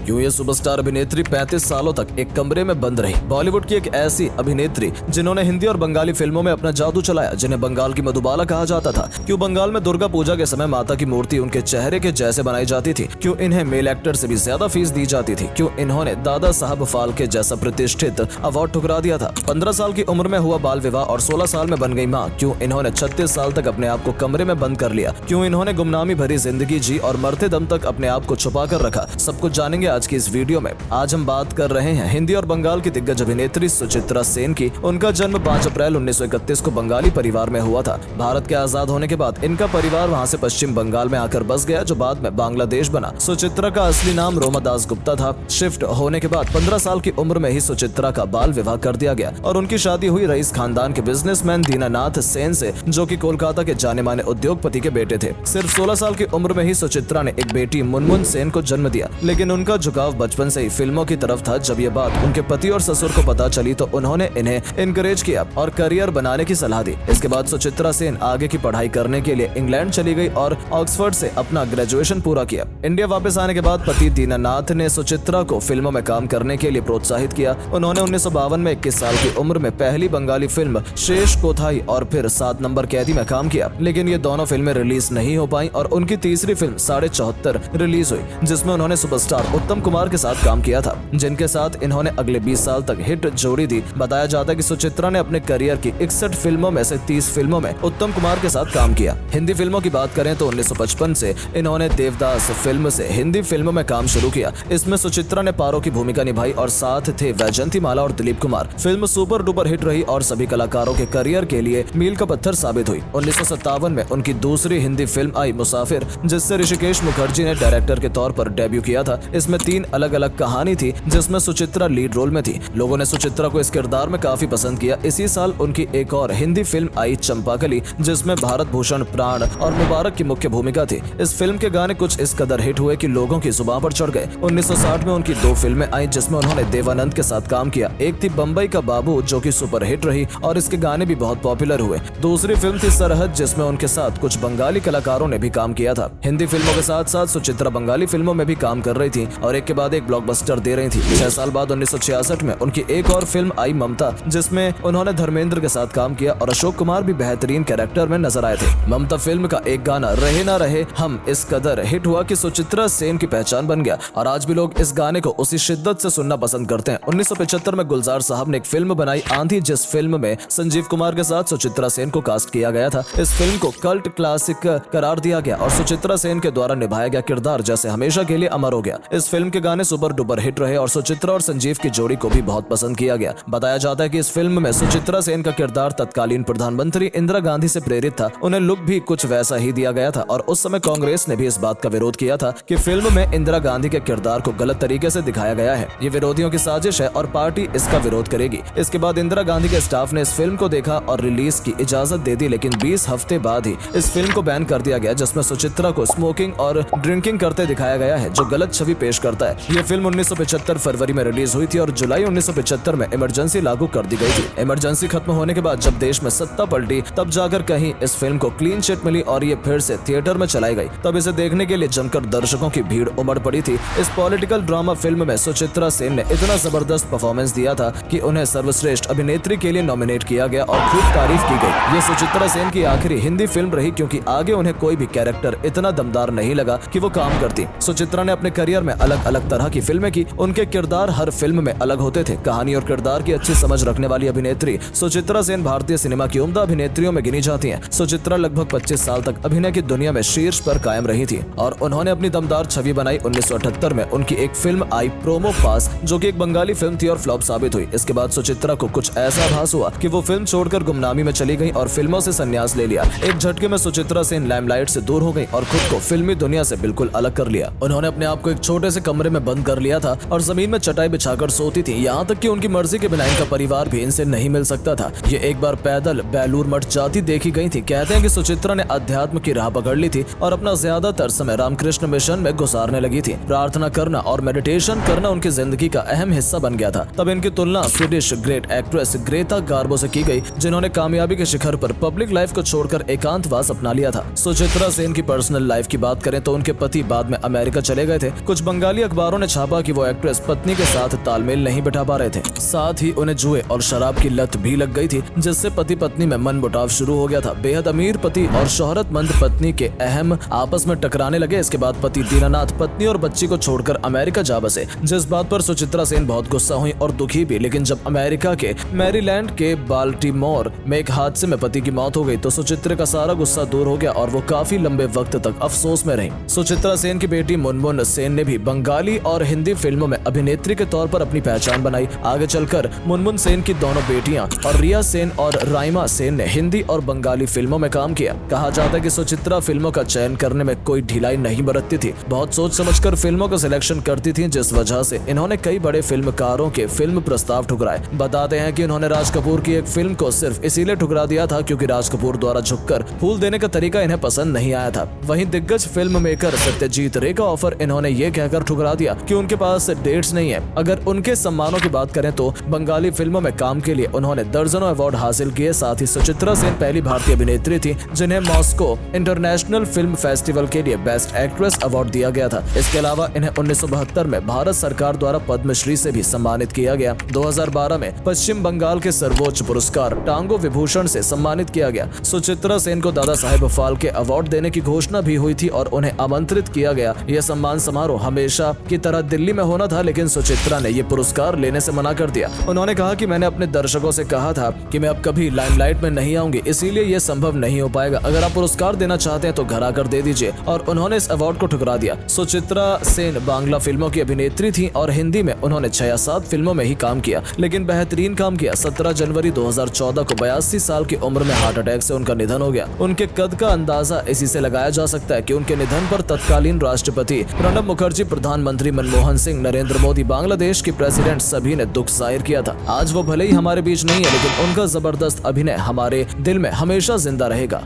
यूं ये सुपरस्टार अभिनेत्री 35 सालों तक एक कमरे में बंद रही। बॉलीवुड की एक ऐसी अभिनेत्री जिन्होंने हिंदी और बंगाली फिल्मों में अपना जादू चलाया, जिन्हें बंगाल की मधुबाला कहा जाता था। क्यों बंगाल में दुर्गा पूजा के समय माता की मूर्ति उनके चेहरे के जैसे बनाई जाती थी? क्यों इन्हें मेल एक्टर से भी ज्यादा फीस दी जाती थी? क्यों इन्होंने दादा साहब फाल्के जैसा प्रतिष्ठित अवार्ड ठुकरा दिया था? 15 साल की उम्र में हुआ बाल विवाह और 16 साल में बन गई माँ। क्यों इन्होंने 36 साल तक अपने आप को कमरे में बंद कर लिया? क्यों इन्होंने गुमनामी भरी जिंदगी जी और मरते दम तक अपने आप को छुपा कर रखा? सब कुछ जानेंगे आज की इस वीडियो में। आज हम बात कर रहे हैं हिंदी और बंगाल की दिग्गज अभिनेत्री सुचित्रा सेन की। उनका जन्म 5 अप्रैल 1931 को बंगाली परिवार में हुआ था। भारत के आजाद होने के बाद इनका परिवार वहां से पश्चिम बंगाल में आकर बस गया, जो बाद में बांग्लादेश बना। सुचित्रा का असली नाम रोमा दास गुप्ता था। शिफ्ट होने के बाद 15 साल की उम्र में ही सुचित्रा का बाल विवाह कर दिया गया और उनकी शादी हुई रईस खानदान के बिजनेसमैन दीनानाथ सेन से, जो कि कोलकाता के जाने माने उद्योगपति के बेटे थे। सिर्फ 16 साल की उम्र में ही सुचित्रा ने एक बेटी मुनमुन सेन को जन्म दिया, लेकिन उनका झुकाव बचपन से ही फिल्मों की तरफ था। जब ये बात उनके पति और ससुर को पता चली तो उन्होंने इन्हें इनकरेज किया और करियर बनाने की सलाह दी। इसके बाद सुचित्रा सेन आगे की पढ़ाई करने के लिए इंग्लैंड चली गई और ऑक्सफोर्ड से अपना ग्रेजुएशन पूरा किया। इंडिया वापस आने के बाद पति दीनानाथ ने सुचित्रा को फिल्मों में काम करने के लिए प्रोत्साहित किया। उन्होंने 1952 में 21 साल की उम्र में पहली बंगाली फिल्म शेष कोथाई और फिर 7 नंबर कैदी में काम किया, लेकिन ये दोनों फिल्में रिलीज नहीं हो पाई और उनकी तीसरी फिल्म 74.5 रिलीज हुई, जिसमें उन्होंने सुपरस्टार उत्तम कुमार के साथ काम किया था, जिनके साथ इन्होंने अगले 20 साल तक हिट जोड़ी दी। बताया जाता है कि सुचित्रा ने अपने करियर की 61 फिल्मों में से 30 फिल्मों में उत्तम कुमार के साथ काम किया। हिंदी फिल्मों की बात करें तो 1955 से इन्होंने देवदास फिल्म से हिंदी फिल्मों में काम शुरू किया। इसमें सुचित्रा ने पारो की भूमिका निभाई और साथ थे वैजयंतीमाला और Dilip Kumar. Film super duper hit रही और सभी कलाकारों के करियर के लिए मील का पत्थर साबित हुई। 1957 में उनकी दूसरी हिंदी फिल्म आई मुसाफिर, जिससे ऋषिकेश मुखर्जी ने डायरेक्टर के तौर पर डेब्यू किया था। इसमें 3 अलग अलग कहानी थी, जिसमें सुचित्रा लीड रोल में थी। लोगों ने सुचित्रा को इस किरदार में काफी पसंद किया। इसी साल उनकी एक और हिंदी फिल्म आई चंपाकली, जिसमें भारत भूषण, प्राण और मुबारक की मुख्य भूमिका थी। इस फिल्म के गाने कुछ इस कदर हिट हुए कि लोगों की जुबान पर चढ़ गए। 1960 में उनकी 2 फिल्में आई, जिसमें उन्होंने देवानंद के साथ काम किया। एक थी बम्बई का बाबू, जो कि सुपर हिट रही और इसके गाने भी बहुत पॉपुलर हुए। दूसरी फिल्म थी सरहद, जिसमें उनके साथ कुछ बंगाली कलाकारों ने भी काम किया था। हिंदी फिल्मों के साथ साथ सुचित्रा बंगाली फिल्मों में भी काम कर रही थी और एक के बाद एक ब्लॉकबस्टर दे रही थी। 6 साल बाद 1966 में उनकी एक और फिल्म आई ममता, जिसमें उन्होंने धर्मेंद्र के साथ काम किया और अशोक कुमार भी बेहतरीन कैरेक्टर में नजर आए थे। ममता फिल्म का एक गाना रहे ना रहे हम इस कदर हिट हुआ कि सुचित्रा सेन की पहचान बन गया और आज भी लोग इस गाने को उसी शिद्दत से सुनना पसंद करते हैं। 1975 में गुलजार साहब ने एक फिल्म बनाई आंधी, जिस फिल्म में संजीव कुमार के साथ सुचित्रा सेन को कास्ट किया गया था। इस फिल्म को कल्ट क्लासिक करार दिया गया और सुचित्रा सेन के द्वारा निभाया गया किरदार जैसे हमेशा के लिए अमर हो गया। इस फिल्म के गाने सुपर डुपर हिट रहे और सुचित्रा और संजीव की जोड़ी को भी बहुत पसंद किया गया। बताया जाता है कि इस फिल्म में सुचित्रा सेन का किरदार तत्कालीन प्रधानमंत्री इंदिरा गांधी से प्रेरित था। उन्हें लुक भी कुछ वैसा ही दिया गया था और उस समय कांग्रेस ने भी इस बात का विरोध किया था कि फिल्म में इंदिरा गांधी के किरदार को गलत तरीके से दिखाया गया है। ये विरोधियों की साजिश है और पार्टी इसका विरोध करेगी। इसके बाद इंदिरा गांधी के स्टाफ ने इस फिल्म को देखा और रिलीज की इजाजत दे दी, लेकिन 20 हफ्ते बाद ही इस फिल्म को बैन कर दिया गया, जिसमें सुचित्रा को स्मोकिंग और ड्रिंकिंग करते दिखाया गया है, जो गलत छवि पेश करता है। ये फिल्म 1975 फरवरी में रिलीज हुई थी और जुलाई 1975 में इमरजेंसी लागू कर दी गई थी। इमरजेंसी खत्म होने के बाद जब देश में सत्ता पलटी, तब जाकर कहीं इस फिल्म को क्लीन चिट मिली और ये फिर से थिएटर में चलाई गई। तब इसे देखने के लिए जमकर दर्शकों की भीड़ उमड़ पड़ी थी। इस पॉलिटिकल ड्रामा फिल्म में सुचित्रा सेन ने इतना जबरदस्त परफॉर्मेंस दिया था कि उन्हें सर्वश्रेष्ठ अभिनेत्री के लिए नॉमिनेट किया गया और खूब तारीफ की गई। ये सुचित्रा सेन की आखिरी हिंदी फिल्म रही, क्योंकि आगे उन्हें कोई भी कैरेक्टर इतना दमदार नहीं लगा कि वो काम करती। सुचित्रा ने अपने करियर में अलग अलग तरह की फिल्में की। उनके किरदार हर फिल्म में अलग होते थे। कहानी और किरदार की अच्छी समझ रखने वाली अभिनेत्री सुचित्रा सेन भारतीय सिनेमा की उम्दा अभिनेत्रियों में गिनी जाती हैं। सुचित्रा लगभग 25 साल तक अभिनय की दुनिया में शीर्ष पर कायम रही थी और उन्होंने अपनी दमदार छवि बनाई। 1978 में उनकी एक फिल्म आई प्रोमो पास, जो कि एक बंगाली फिल्म थी और फ्लॉप साबित हुई। इसके बाद सुचित्रा को कुछ ऐसा आभास हुआ कि वो फिल्म छोड़कर गुमनामी में चली गई और फिल्मों से संन्यास ले लिया। एक झटके में सुचित्रा सेन लाइमलाइट से दूर हो गई और खुद को फिल्मी दुनिया से बिल्कुल अलग कर लिया। उन्होंने अपने आप को एक छोटे से कमरे में बंद कर लिया था और जमीन में चटाई बिछाकर सोती थी। यहाँ तक कि उनकी मर्जी के बिना इनका परिवार भी इनसे नहीं मिल सकता था। ये एक बार पैदल बेलूर मठ जाती देखी गई थी। कहते हैं कि सुचित्रा ने अध्यात्म की राह पकड़ ली थी और अपना ज्यादातर समय रामकृष्ण मिशन में गुजारने लगी थी। प्रार्थना करना और मेडिटेशन करना उनकी जिंदगी का अहम हिस्सा बन गया था। तब इनकी तुलना Swedish great actress Greta Garbo से की गई, जिन्होंने कामयाबी के शिखर पर पब्लिक लाइफ को छोड़कर एकांतवास अपना लिया था। सुचित्रा सेन की पर्सनल लाइफ की बात करें तो उनके पति बाद में अमेरिका चले गए थे। कुछ बंगाली बंगाली अखबारों ने छापा कि वो एक्ट्रेस पत्नी के साथ तालमेल नहीं बिठा पा रहे थे। साथ ही उन्हें जुए और शराब की लत भी लग गई थी, जिससे पति पत्नी में मनमुटाव शुरू हो गया था। बेहद अमीर पति और शोहरतमंद पत्नी के अहम आपस में टकराने लगे। इसके बाद पति दीनानाथ पत्नी और बच्ची को छोड़कर अमेरिका जा बसे, जिस बात पर सुचित्रा सेन बहुत गुस्सा हुई और दुखी भी। लेकिन जब अमेरिका के मैरीलैंड के बाल्टीमोर में एक हादसे में पति की मौत हो गई तो सुचित्रा का सारा गुस्सा दूर हो गया और वो काफी लंबे वक्त तक अफसोस में रही। सुचित्रा सेन की बेटी मुनमुन सेन ने भी बंगाली और हिंदी फिल्मों में अभिनेत्री के तौर पर अपनी पहचान बनाई। आगे चलकर मुनमुन सेन की दोनों बेटियां और रिया सेन और राइमा सेन ने हिंदी और बंगाली फिल्मों में काम किया। कहा जाता है कि सुचित्रा फिल्मों का चयन करने में कोई ढिलाई नहीं बरतती थी, बहुत सोच समझकर फिल्मों का सिलेक्शन करती थी, जिस वजह से इन्होंने कई बड़े फिल्मकारों के फिल्म प्रस्ताव ठुकराए। बताते हैं कि उन्होंने राज कपूर की एक फिल्म को सिर्फ इसीलिए ठुकरा दिया था क्योंकि राज कपूर द्वारा झुककर फूल देने का तरीका इन्हें पसंद नहीं आया था। वहीं दिग्गज फिल्म मेकर सत्यजीत रे का ऑफर इन्होंने ये कहकर ठुकरा दिया कि उनके पास डेट्स नहीं है। अगर उनके सम्मानों की बात करें तो बंगाली फिल्मों में काम के लिए उन्होंने दर्जनों अवार्ड हासिल किए। साथ ही सुचित्रा सेन पहली भारतीय अभिनेत्री थी जिन्हें मॉस्को इंटरनेशनल फिल्म फेस्टिवल के लिए बेस्ट एक्ट्रेस अवार्ड दिया गया था। इसके अलावा इन्हें 1972 में भारत सरकार द्वारा पद्मश्री से भी सम्मानित किया गया। 2012 में पश्चिम बंगाल के सर्वोच्च पुरस्कार टांगो विभूषण से सम्मानित किया गया। सुचित्रा सेन को दादा साहेब फाल्के अवार्ड देने की घोषणा भी हुई थी और उन्हें आमंत्रित किया गया। यह सम्मान समारोह हमेशा की तरह दिल्ली में होना था, लेकिन सुचित्रा ने यह पुरस्कार लेने से मना कर दिया। उन्होंने कहा कि मैंने अपने दर्शकों से कहा था कि मैं अब कभी लाइमलाइट में नहीं आऊंगी, इसीलिए यह संभव नहीं हो पाएगा। अगर आप पुरस्कार देना चाहते हैं तो घर आकर दे दीजिए, और उन्होंने इस अवार्ड को ठुकरा दिया। सुचित्रा सेन बांग्ला फिल्मों की अभिनेत्री थी और हिंदी में उन्होंने 6 या 7 फिल्मों में ही काम किया, लेकिन बेहतरीन काम किया। 17 जनवरी 2014 को 82 साल की उम्र में हार्ट अटैक से उनका निधन हो गया। उनके कद का अंदाजा इसी से लगाया जा सकता है कि उनके निधन पर तत्कालीन राष्ट्रपति प्रणब मुखर्जी, प्रधानमंत्री मनमोहन सिंह, नरेंद्र मोदी, बांग्लादेश के प्रेसिडेंट सभी ने दुख जाहिर किया था। आज वो भले ही हमारे बीच नहीं है, लेकिन उनका जबरदस्त अभिनय हमारे दिल में हमेशा जिंदा रहेगा।